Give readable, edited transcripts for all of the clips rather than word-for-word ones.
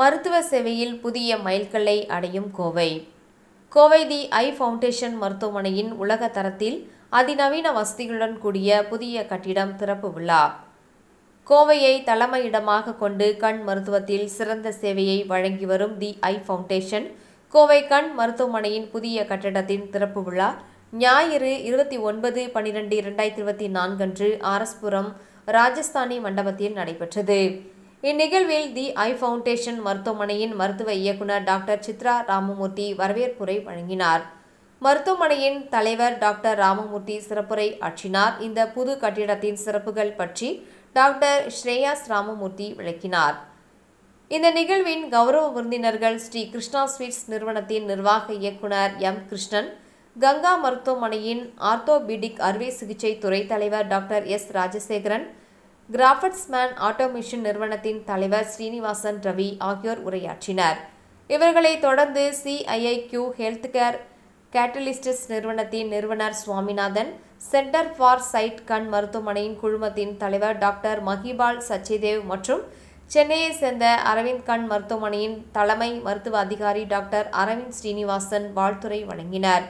மருத்துவ சேவையில் புதிய மைல்கல்லை அடையும் கோவை. கோவை தி ஐ ஃபவுண்டேஷன் மருத்துவமனையின் உலக தரத்தில் அதிநவீன வசதிகளுடன் கூடிய புதிய கட்டிடம் திறப்பு விழா. கோவையை தலைமையிடமாக கொண்டு கண் மருத்துவத்தில் சிறந்த சேவையை வழங்கி வரும் தி ஐ ஃபவுண்டேஷன் கோவை கண் மருத்துவமனையின் புதிய கட்டிடத்தின் திறப்பு விழா ஞாயிறு 29/12/2024 அன்று ஆர்எஸ்புரம் ராஜஸ்தானி மண்டபத்தில் நடைபெற்றது. இந்நிகழ்வில் தி ஐ ஃபவுண்டேஷன் மருத்துவமனையின் மருத்துவ இயக்குநர் டாக்டர் சித்ரா ராமமூர்த்தி வரவேற்புரை வழங்கினார். மருத்துவமனையின் தலைவர் டாக்டர் ராமமூர்த்தி சிறப்புரை ஆற்றினார். இந்த புது கட்டிடத்தின் சிறப்புகள் பற்றி டாக்டர் ஸ்ரேயாஸ் ராமமூர்த்தி விளக்கினார். இந்த நிகழ்வின் கௌரவ விருந்தினர்கள் ஸ்ரீ கிருஷ்ணா ஸ்வீட்ஸ் நிறுவனத்தின் நிர்வாக இயக்குநர் எம். கிருஷ்ணன், கங்கா மருத்துவமனையின் ஆர்த்தோபீடிக் அறுவை சிகிச்சை துறை தலைவர் doctor S. Rajasekaran, craftsman automation நிறுவனத்தின் தலைவர் ஸ்ரீனிவாசன் ரவி ஆகியோர் உரையாற்றினர். இவர்களை தொடர்ந்து CIIQ ஹெல்த் கேர் கேட்டலிஸ்ட்ஸ் நிறுவனத்தின் நிறுவனர் சுவாமிநாதன், சென்டர் ஃபார் சைட் கண் மருத்துவமனையின் குழுமத்தின் தலைவர் டாக்டர் மஹிபால் சச்சிதேவ் மற்றும் சென்னையை சேர்ந்த அரவிந்த் கண் மருத்துவமனையின் தலைமை மருத்துவ அதிகாரி டாக்டர் அரவிந்த் ஸ்ரீனிவாசன் வாழ்த்துரை வழங்கினர்.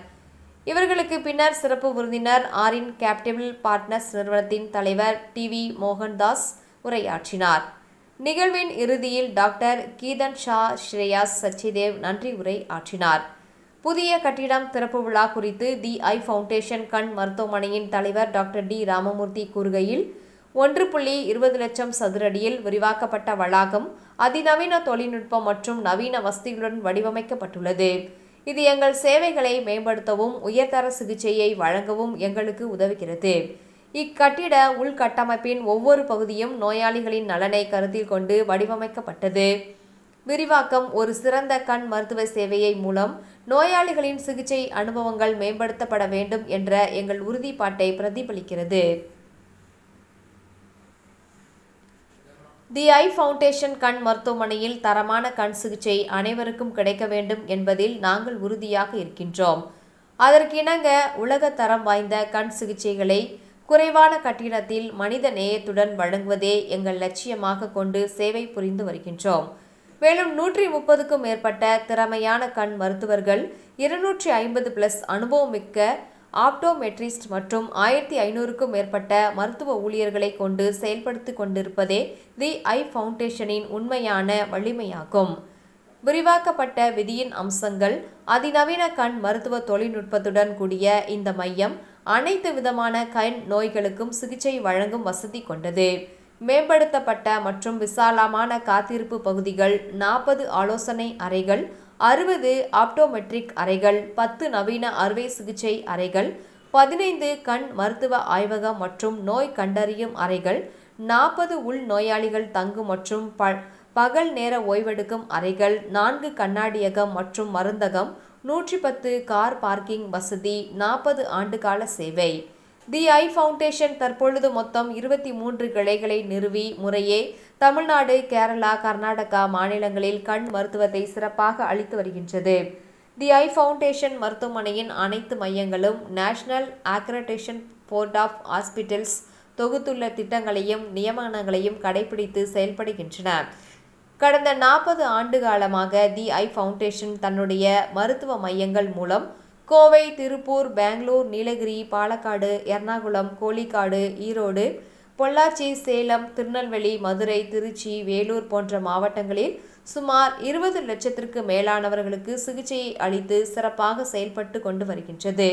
இவர்களுக்கு பின்னர் சிறப்பு விருந்தினர் ஆரின் கேபிட்டல் பார்ட்னர்ஸ் நிறுவனத்தின் தலைவர் TV மோகன்தாஸ் உரையாற்றினார். நிகழ்வின் இறுதியில் டாக்டர் கீதன் ஷா ஸ்ரேயாஸ் சச்சிதேவ் நன்றி உரை ஆற்றினார். புதிய கட்டிடம் திறப்பு விழா குறித்து தி ஐ ஃபவுண்டேஷன் கண் மருத்துவமனையின் தலைவர் டாக்டர் டி. ராமமூர்த்தி கூறுகையில், 1.20 லட்சம் சதுர அடியில் விரிவாக்கப்பட்ட வளாகம் அதிநவீன தொழில்நுட்பம் மற்றும் நவீன வசதிகளுடன் வடிவமைக்கப்பட்டுள்ளது. இது எங்கள் சேவைகளை மேம்படுத்தவும் உயர்தர சிகிச்சையை வழங்கவும் எங்களுக்கு உதவுகிறது. இக்கட்டிட உள்கட்டமைப்பின் ஒவ்வொரு பகுதியும் நோயாளிகளின் நலனை கருத்தில் கொண்டு வடிவமைக்கப்பட்டது. விரிவாக்கம் ஒரு சிறந்த கண் மருத்துவ சேவையை மூலம் நோயாளிகளின் சிகிச்சை அனுபவங்கள் மேம்படுத்தப்பட வேண்டும் என்ற எங்கள் உறுதிப்பாட்டை பிரதிபலிக்கிறது. தி ஐ ஃபவுண்டேஷன் கண் மருத்துவமனையில் தரமான கண் சிகிச்சை அனைவருக்கும் கிடைக்க வேண்டும் என்பதில் நாங்கள் உறுதியாக இருக்கின்றோம். அதற்கிணங்க உலக தரம் வாய்ந்த கண் சிகிச்சைகளை குறைவான கட்டிடத்தில் மனித நேயத்துடன் வழங்குவதே எங்கள் லட்சியமாக கொண்டு சேவை புரிந்து வருகின்றோம். மேலும் 130க்கும் மேற்பட்ட திறமையான கண் மருத்துவர்கள், 250+ அனுபவமிக்க ஆப்டோமெட்ரிஸ்ட் மற்றும் 1500க்கும் மேற்பட்ட மருத்துவ ஊழியர்களை கொண்டு செயல்படுத்தி கொண்டிருப்பதே தி ஐ ஃபவுண்டேஷனின் உண்மையான வலிமையாகும். விரிவாக்கப்பட்ட விதியின் அம்சங்கள், அதிநவீன கண் மருத்துவ தொழில்நுட்பத்துடன் கூடிய இந்த மையம் அனைத்து விதமான கண் நோய்களுக்கும் சிகிச்சை வழங்கும் வசதி கொண்டது. மேம்படுத்தப்பட்ட மற்றும் விசாலமான காத்திருப்பு பகுதிகள், 40 ஆலோசனை அறைகள், 60 ஆப்டோமெட்ரிக் அறைகள், 10 நவீன அறுவை சிகிச்சை அறைகள், 15 கண் மருத்துவ ஆய்வகம் மற்றும் நோய் கண்டறியும் அறைகள், 40 உள் நோயாளிகள் தங்கும் மற்றும் பகல் நேர ஓய்வெடுக்கும் அறைகள், 4 கண்ணாடியகம் மற்றும் மருந்தகம், 110 கார் பார்க்கிங் வசதி, 40 ஆண்டுகால சேவை. தி ஐ ஃபவுண்டேஷன் தற்பொழுது மொத்தம் 23 கிளைகளை நிறுவி முறையே தமிழ்நாடு, கேரளா, கர்நாடகா மாநிலங்களில் கண் மருத்துவத்தை சிறப்பாக அளித்து வருகின்றது. தி ஐ ஃபவுண்டேஷன் மருத்துவமனையின் அனைத்து மையங்களும் national accreditation board of hospitals தொகுத்துள்ள திட்டங்களையும் நியமனங்களையும் கடைபிடித்து செயல்படுகின்றன. கடந்த 40 ஆண்டு காலமாக தி ஐ ஃபவுண்டேஷன் தன்னுடைய மருத்துவ மையங்கள் மூலம் கோவை, திருப்பூர், பெங்களூர், நீலகிரி, பாலக்காடு, எர்ணாகுளம், கோழிக்காடு, ஈரோடு, பொள்ளாச்சி, சேலம், திருநெல்வேலி, மதுரை, திருச்சி, வேலூர் போன்ற மாவட்டங்களில் சுமார் 20 லட்சத்திற்கு மேலானவர்களுக்கு சிகிச்சையை அளித்து சிறப்பாக செயல்பட்டு கொண்டு வருகின்றது.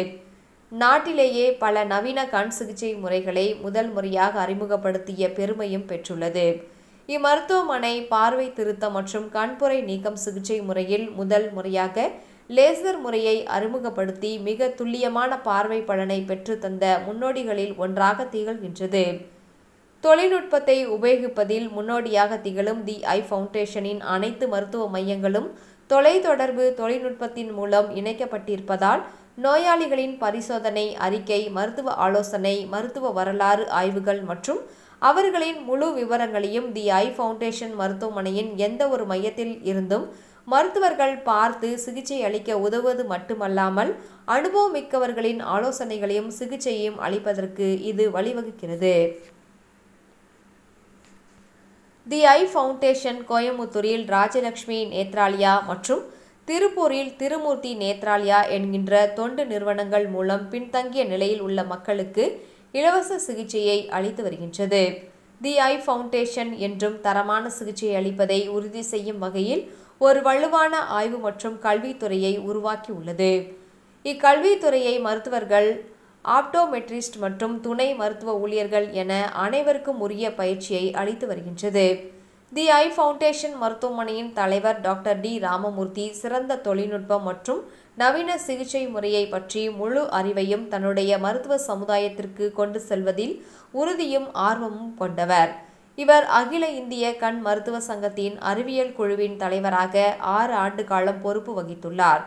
நாட்டிலேயே பல நவீன கண் சிகிச்சை முறைகளை முதல் முறையாக அறிமுகப்படுத்திய பெருமையும் பெற்றுள்ளது. இம்மருத்துவமனை பார்வை திருத்தம் மற்றும் கண்புரை நீக்கம் சிகிச்சை முறையில் முதல் முறையாக லேசர் முறையை அறிமுகப்படுத்தி மிக துல்லியமான பார்வை பலனை பெற்று தந்த முன்னோடிகளில் ஒன்றாக திகழ்கின்றது. தொழில்நுட்பத்தை உபயோகிப்பதில் முன்னோடியாக திகழும் தி ஐ ஃபவுண்டேஷனின் அனைத்து மருத்துவ மையங்களும் தொலைத்தொடர்பு தொழில்நுட்பத்தின் மூலம் இணைக்கப்பட்டிருப்பதால் நோயாளிகளின் பரிசோதனை அறிக்கை, மருத்துவ ஆலோசனை, மருத்துவ வரலாறு ஆய்வுகள் மற்றும் அவர்களின் முழு விவரங்களையும் தி ஐ ஃபவுண்டேஷன் மருத்துவமனையின் எந்த ஒரு மையத்தில் இருந்தும் மருத்துவர்கள் பார்த்து சிகிச்சை அளிக்க உதவுவது மட்டுமல்லாமல் அனுபவமிக்கவர்களின் ஆலோசனைகளையும் சிகிச்சையையும் அளிப்பதற்கு இது வழிவகுக்கிறது. தி ஐ ஃபவுண்டேஷன் கோயமுத்தூரில் ராஜலட்சுமி நேத்ராலயா மற்றும் திருப்பூரில் திருமூர்த்தி நேத்ராலயா என்கின்ற தொண்டு நிறுவனங்கள் மூலம் பின்தங்கிய நிலையில் உள்ள மக்களுக்கு இலவச சிகிச்சையை அளித்து வருகின்றது. தி ஐ ஃபவுண்டேஷன் என்றும் தரமான சிகிச்சை அளிப்பதை உறுதி செய்யும் வகையில் ஒரு வலுவான ஆய்வு மற்றும் கல்வித்துறையை உருவாக்கியுள்ளது. இக்கல்வித்துறையை மருத்துவர்கள், ஆப்டோமெட்ரிஸ்ட் மற்றும் துணை மருத்துவ ஊழியர்கள் என அனைவருக்கும் உரிய பயிற்சியை அளித்து வருகின்றது. தி ஐ ஃபவுண்டேஷன் மருத்துவமனையின் தலைவர் டாக்டர் டி ராமமூர்த்தி சிறந்த தொழில்நுட்பம் மற்றும் நவீன சிகிச்சை முறையை பற்றி முழு அறிவையும் தன்னுடைய மருத்துவ சமுதாயத்திற்கு கொண்டு செல்வதில் உறுதியும் ஆர்வமும் கொண்டவர். இவர் அகில இந்திய கண் மருத்துவ சங்கத்தின் அறிவியல் குழுவின் தலைவராக 6 ஆண்டு காலம் பொறுப்பு வகித்துள்ளார்.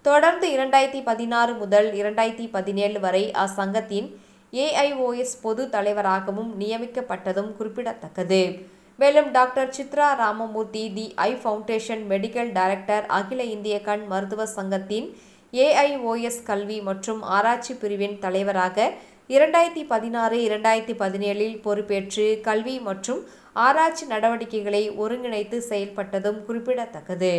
தொடர்ந்து 2016 முதல் 2017 வரை அச்சங்கத்தின் AIOS பொது தலைவராகவும் நியமிக்கப்பட்டதும் குறிப்பிடத்தக்கது. மேலும் டாக்டர் சித்ரா ராமமூர்த்தி தி ஐ ஃபவுண்டேஷன் மெடிக்கல் டைரக்டர், அகில இந்திய கண் மருத்துவ சங்கத்தின் AIOS கல்வி மற்றும் ஆராய்ச்சி பிரிவின் தலைவராக 2016-2017 பொறுப்பேற்று கல்வி மற்றும் ஆராய்ச்சி நடவடிக்கைகளை ஒருங்கிணைத்து செயல்பட்டதும் குறிப்பிடத்தக்கது.